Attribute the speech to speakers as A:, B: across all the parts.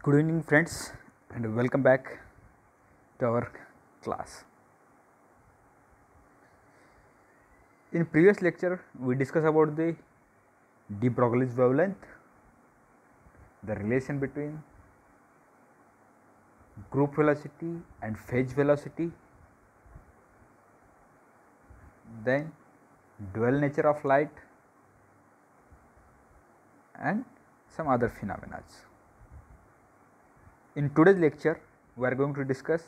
A: Good evening friends and welcome back to our class. In previous lecture we discussed about the de Broglie's wavelength, the relation between group velocity and phase velocity, then dual nature of light and some other phenomena. In today's lecture we are going to discuss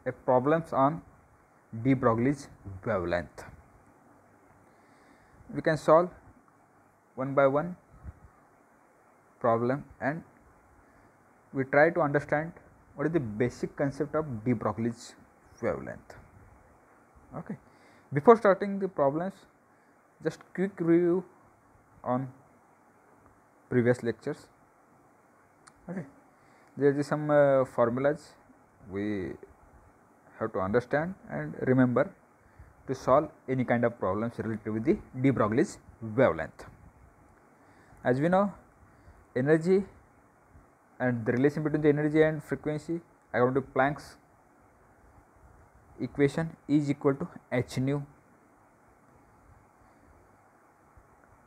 A: a problems on de Broglie's wavelength. We can solve one by one problem and we try to understand what is the basic concept of de Broglie's wavelength. Okay. Before starting the problems, just quick review on previous lectures. Okay. There is some formulas we have to understand and remember to solve any kind of problems related with the de Broglie's wavelength. As we know, energy and the relation between the energy and frequency according to Planck's equation is equal to h nu.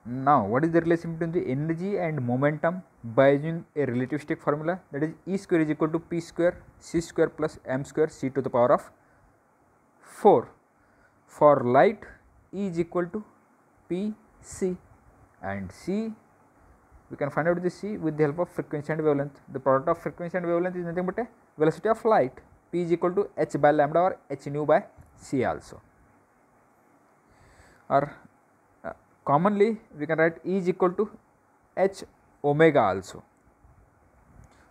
A: Now, what is the relation between the energy and momentum by using a relativistic formula, that is E square is equal to P square C square plus M square C to the power of 4. For light, E is equal to P C and C we can find out the C with the help of frequency and wavelength. The product of frequency and wavelength is nothing but a velocity of light. P is equal to h by lambda or h nu by C also, or commonly we can write E is equal to h omega also.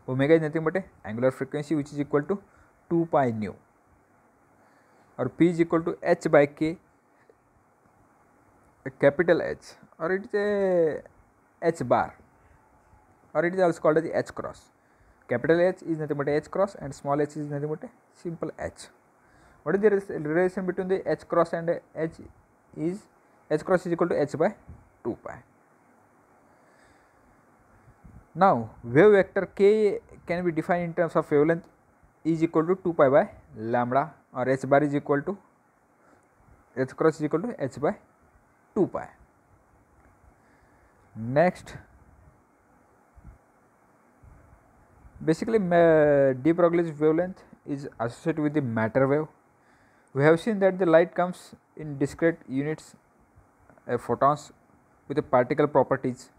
A: Omega is nothing but a angular frequency which is equal to 2 pi nu, or P is equal to h by k, a capital H, or it is a h bar, or it is also called as the h cross. Capital H is nothing but a h cross and small h is nothing but a simple h. What is the relation between the h cross and h? Is h cross is equal to h by 2 pi. Now, wave vector k can be defined in terms of wavelength is equal to 2 pi by lambda, or h bar is equal to h cross is equal to h by 2 pi. Next, basically de Broglie's wavelength is associated with the matter wave. We have seen that the light comes in discrete units, photons with the particle properties,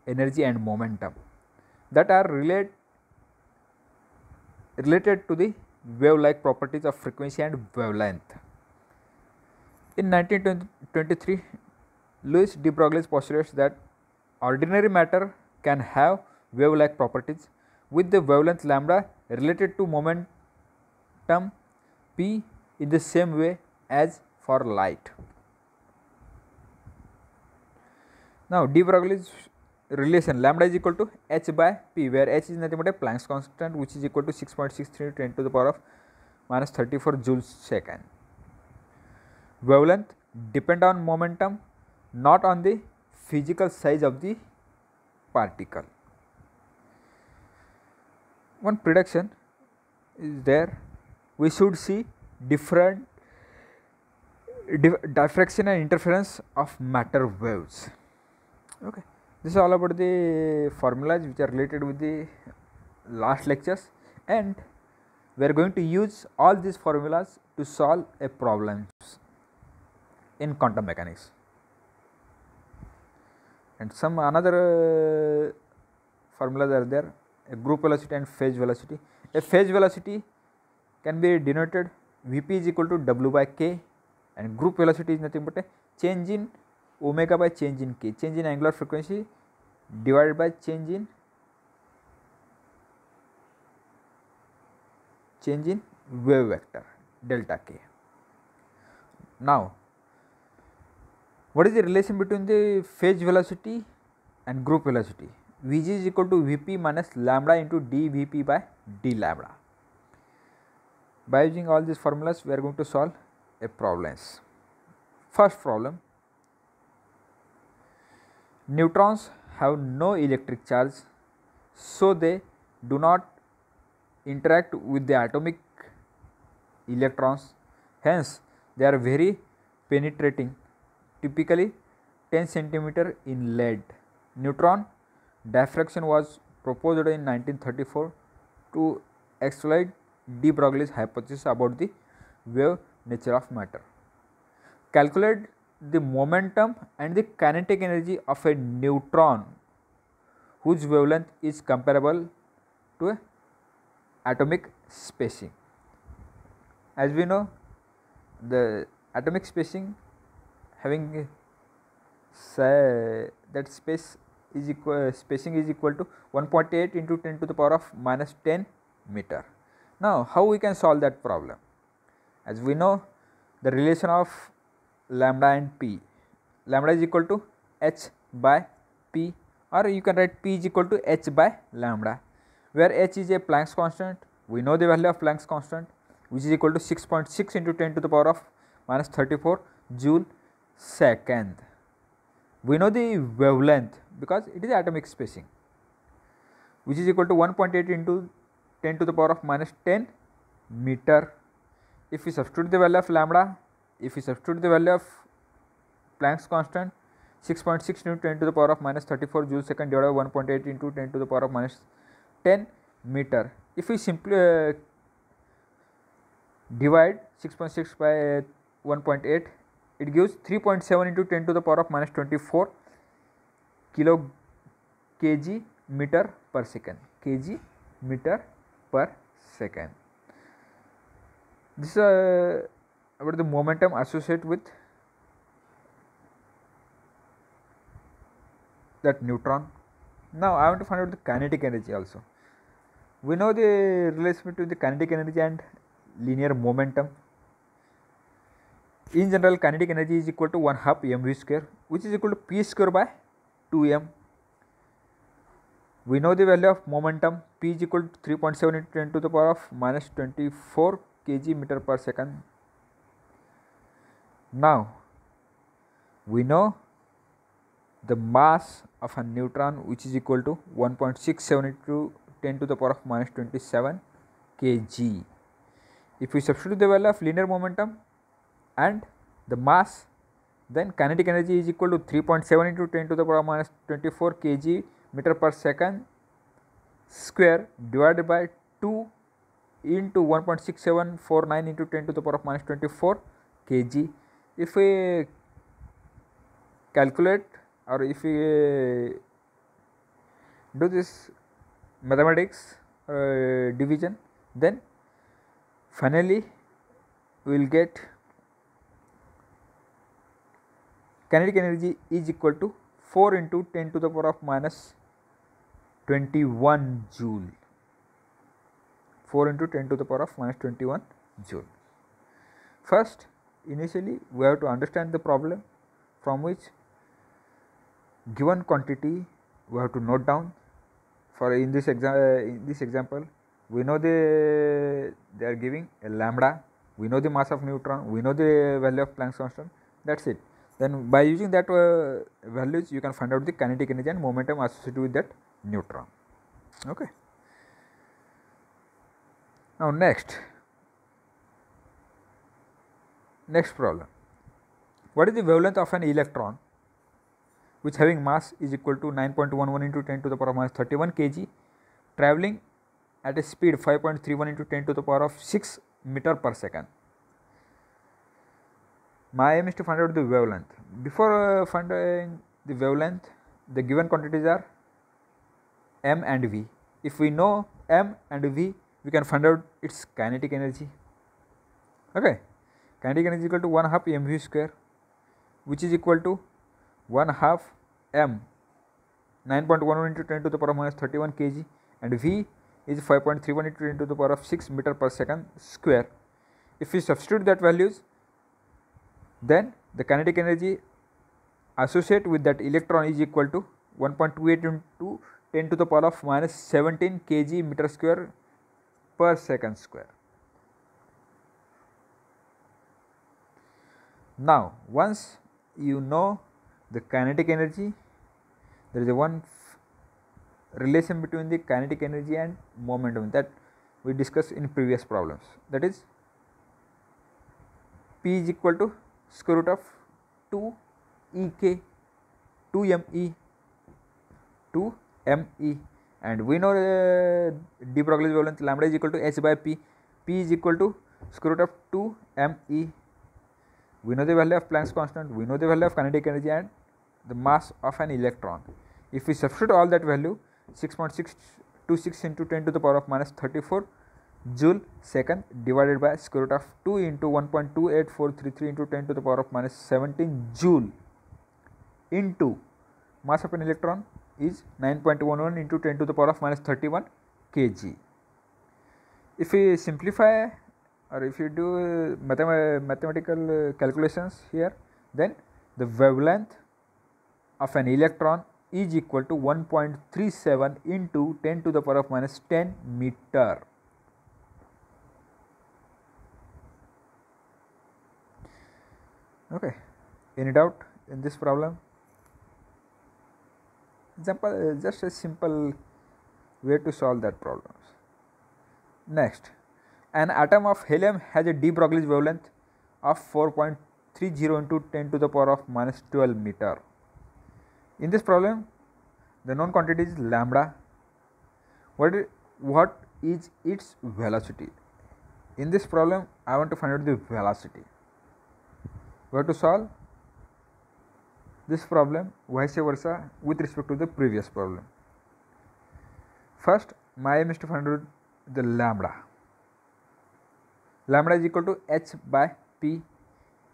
A: energy and momentum that are related to the wave like properties of frequency and wavelength. In 1923, Louis de Broglie postulates that ordinary matter can have wave like properties with the wavelength lambda related to momentum p in the same way as for light. Now, de Broglie's relation lambda is equal to h by p, where h is nothing but a Planck's constant which is equal to 6.63 10 to the power of minus 34 joules second. Wavelength depend on momentum, not on the physical size of the particle. One prediction is there, we should see different diffraction and interference of matter waves. Okay. This is all about the formulas which are related with the last lectures, and we are going to use all these formulas to solve a problems in quantum mechanics. And some another formulas are there, a group velocity and phase velocity. A phase velocity can be denoted Vp is equal to W by K, and group velocity is nothing but a change in omega by change in K, change in angular frequency divided by change in wave vector delta K. Now, what is the relation between the phase velocity and group velocity? Vg is equal to Vp minus lambda into dVp by d lambda. By using all these formulas, we are going to solve a problems. First problem, neutrons have no electric charge, so they do not interact with the atomic electrons, hence they are very penetrating, typically 10 centimeter in lead. Neutron diffraction was proposed in 1934 to exploit de Broglie's hypothesis about the wave nature of matter. Calculate the momentum and the kinetic energy of a neutron whose wavelength is comparable to a atomic spacing. As we know, the atomic spacing having that spacing is equal to 1.8 into 10 to the power of minus 10 meter. Now, how we can solve that problem? As we know, the relation of lambda and p. Lambda is equal to h by p, or you can write p is equal to h by lambda, where h is a Planck's constant. We know the value of Planck's constant, which is equal to 6.6 into 10 to the power of minus 34 joule second. We know the wavelength because it is atomic spacing, which is equal to 1.8 into 10 to the power of minus 10 meter. If we substitute the value of lambda, if we substitute the value of Planck's constant, 6.6 into 10 to the power of minus 34 joule second divided by 1.8 into 10 to the power of minus 10 meter. If we simply divide 6.6 by 1.8, it gives 3.7 into 10 to the power of minus 24 kg meter per second. Kg meter per second. This is about the momentum associated with that neutron. Now I want to find out the kinetic energy also. We know the relation between the kinetic energy and linear momentum. In general, kinetic energy is equal to 1/2 mv square, which is equal to p square by 2m. We know the value of momentum, p is equal to 3.7 into 10 to the power of minus 24 kg meter per second. Now, we know the mass of a neutron, which is equal to 1.67 into 10 to the power of minus 27 kg. If we substitute the value of linear momentum and the mass, then kinetic energy is equal to 3.7 into 10 to the power of minus 24 kg meter per second square divided by 2 into 1.6749 into 10 to the power of minus 24 kg. If we calculate, or if we do this mathematics division, then finally we will get kinetic energy is equal to 4 into 10 to the power of minus 21 joule. 4 into 10 to the power of minus 21 joule. First, initially we have to understand the problem, from which given quantity we have to note down. For in this example, we know they are giving a lambda, we know the mass of neutron, we know the value of Planck's constant. That's it. Then by using that values, you can find out the kinetic energy and momentum associated with that neutron. Okay. Now next problem. What is the wavelength of an electron which having mass is equal to 9.11 into 10 to the power of minus 31 kg, traveling at a speed 5.31 into 10 to the power of 6 meter per second. My aim is to find out the wavelength. Before finding the wavelength, the given quantities are m and v. If we know m and v, we can find out its kinetic energy. Okay, kinetic energy is equal to 1/2 mv square, which is equal to 1/2 m, 9.11 into 10 to the power of minus 31 kg, and v is 5.31 into 10 to the power of 6 meter per second square. If we substitute that values, then the kinetic energy associated with that electron is equal to 1.28 into 10 to the power of minus 17 kg meter square per second square. Now, once you know the kinetic energy, there is a one relation between the kinetic energy and momentum that we discussed in previous problems. That is, P is equal to square root of 2 ek 2 me 2 me, and we know de Broglie's wavelength lambda is equal to h by p. P is equal to square root of 2 me. We know the value of Planck's constant, we know the value of kinetic energy and the mass of an electron. If we substitute all that value, 6.626 into 10 to the power of minus 34 joule second divided by square root of 2 into 1.28433 into 10 to the power of minus 17 joule into mass of an electron is 9.11 into 10 to the power of minus 31 kg. If we simplify, or if you do mathematical calculations here, then the wavelength of an electron is equal to 1.37 into 10 to the power of minus 10 meter. Okay, any doubt in this problem? Example, just a simple way to solve that problem. Next, an atom of helium has a de Broglie's wavelength of 4.30 into 10 to the power of minus 12 meter. In this problem, the known quantity is lambda. What is its velocity? In this problem, I want to find out the velocity. We have to solve this problem vice versa with respect to the previous problem. First, my aim is to find out the lambda. Lambda is equal to h by p,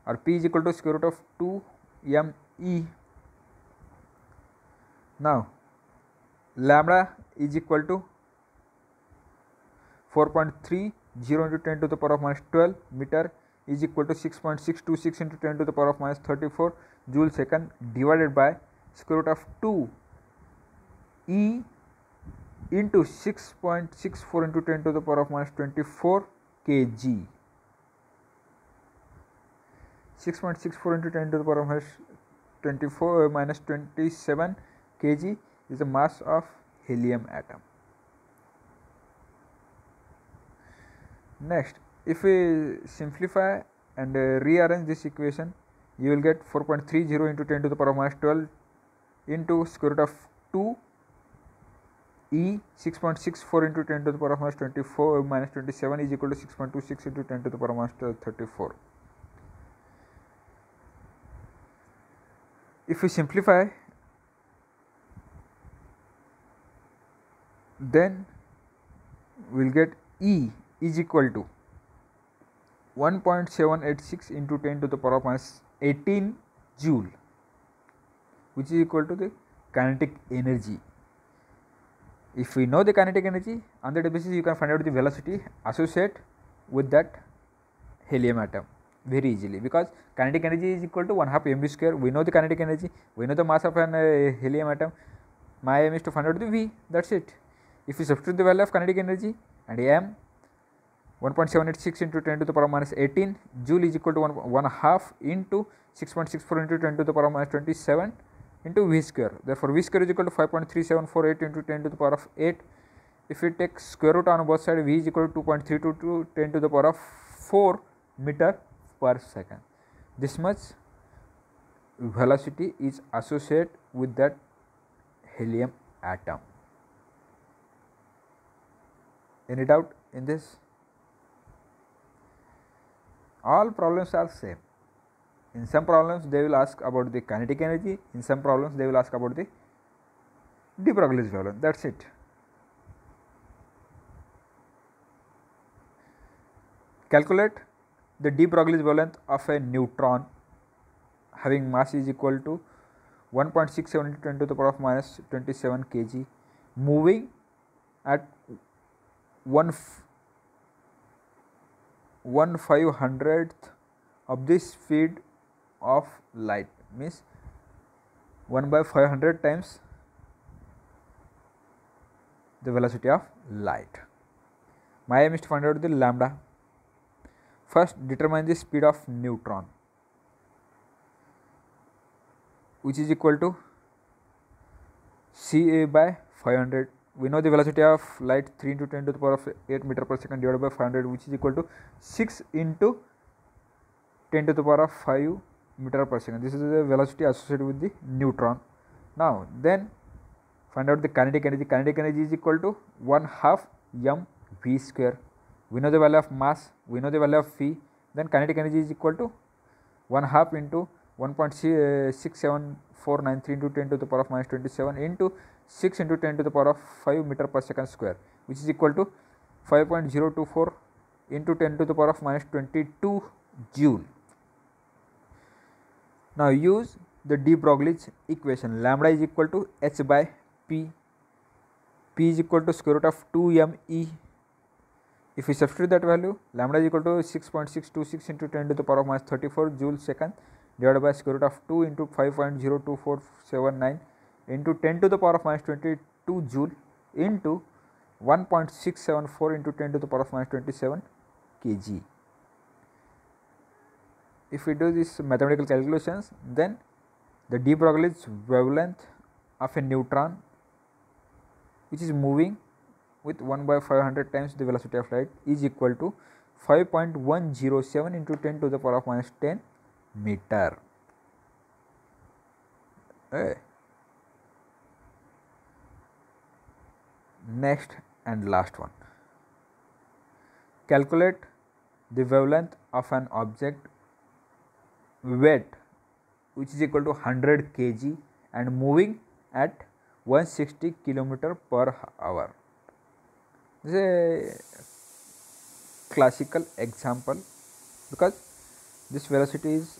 A: or p is equal to square root of 2 me. Now, lambda is equal to 4.30 into 10 to the power of minus 12 meter is equal to 6.626 into 10 to the power of minus 34 joule second divided by square root of 2 e into 6.64 into 10 to the power of minus 24 kg. 6.64 into 10 to the power of minus 24 minus 27 kg is the mass of helium atom. Next, if we simplify and rearrange this equation, you will get 4.30 into 10 to the power of minus 12 into square root of 2 e 6.64 into 10 to the power of minus 24 minus 27 is equal to 6.26 into 10 to the power of minus 34. If we simplify, then we will get E is equal to 1.786 into 10 to the power of minus 18 joule, which is equal to the kinetic energy. If we know the kinetic energy, on that basis you can find out the velocity associated with that helium atom very easily, because kinetic energy is equal to 1/2 mv square. We know the kinetic energy, we know the mass of an helium atom. My aim is to find out the V, that's it. If we substitute the value of kinetic energy and m 1.786 into 10 to the power minus 18 joule is equal to 1/2 into 6.64 into 10 to the power minus 27 into V square. Therefore, V square is equal to 5.3748 into 10 to the power of 8. If we take square root on both sides, V is equal to 2.32 to 10 to the power of 4 meter per second. This much velocity is associated with that helium atom. Any doubt in this? All problems are same. In some problems they will ask about the kinetic energy, in some problems they will ask about the de Broglie's wavelength, that's it. Calculate the de Broglie's wavelength of a neutron having mass is equal to 1.67 into 10 to the power of minus 27 kg, moving at 1/500th of the speed of light, means 1/500 times the velocity of light. My aim is to find out the lambda. First, determine the speed of neutron, which is equal to c by 500. We know the velocity of light 3 into 10 to the power of 8 meter per second divided by 500, which is equal to 6 into 10 to the power of 5 meter per second. This is the velocity associated with the neutron. Now then find out the kinetic energy. Kinetic energy is equal to 1/2 mv square. We know the value of mass, we know the value of phi, then kinetic energy is equal to 1/2 into 1.67493 into 10 to the power of minus 27 into 6 into 10 to the power of 5 meter per second square, which is equal to 5.024 into 10 to the power of minus 22 joule. Now use the de Broglie's equation. Lambda is equal to h by p. P is equal to square root of 2me. If we substitute that value, lambda is equal to 6.626 into 10 to the power of minus 34 joule second divided by square root of 2 into 5.02479 into 10 to the power of minus 22 joule into 1.674 into 10 to the power of minus 27 kg. If we do this mathematical calculations, then the de Broglie's wavelength of a neutron, which is moving with 1/500 times the velocity of light, is equal to 5.107 into 10 to the power of minus 10 meter. Next and last one. Calculate the wavelength of an object weight which is equal to 100 kg and moving at 160 km per hour. This is a classical example because this velocity is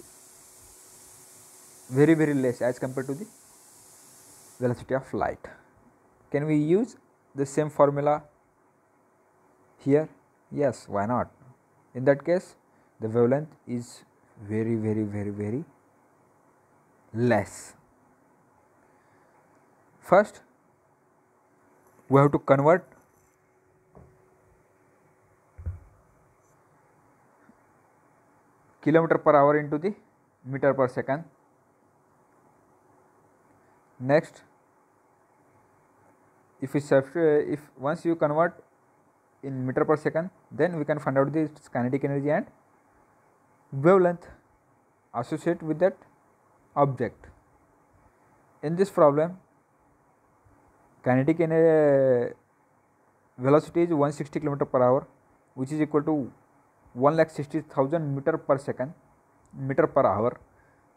A: very less as compared to the velocity of light. Can we use the same formula here? Yes, why not? In that case, the wavelength is very less. First, we have to convert kilometer per hour into the meter per second. Next, if once you convert in meter per second, then we can find out the kinetic energy and wavelength associated with that object. In this problem, kinetic velocity is 160 km per hour, which is equal to 1,60,000 meter per second, meter per hour.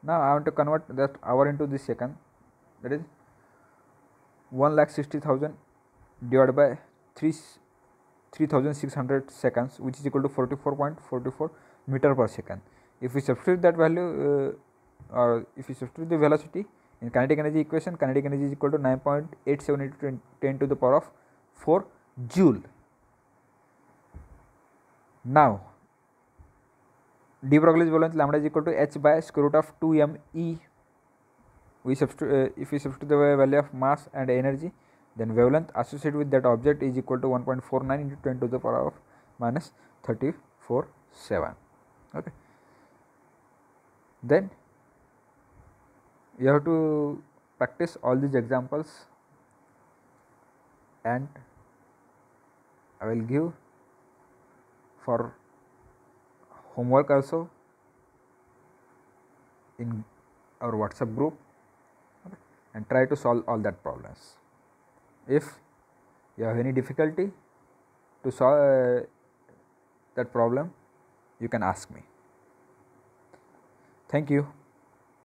A: Now I want to convert that hour into the second, that is 1,60,000 divided by 3,600 seconds, which is equal to 44.44 meter per second. If we substitute that value or if we substitute the velocity in kinetic energy equation, kinetic energy is equal to 9.87 into 10 to the power of 4 joule. Now de Broglie's wavelength lambda is equal to h by square root of 2me. If we substitute the value of mass and energy, then wavelength associated with that object is equal to 1.49 into 10 to the power of minus 34.7. Okay. Then you have to practice all these examples, and I will give for homework also in our WhatsApp group, okay, and try to solve all that problems. If you have any difficulty to solve that problem, you can ask me. Thank you.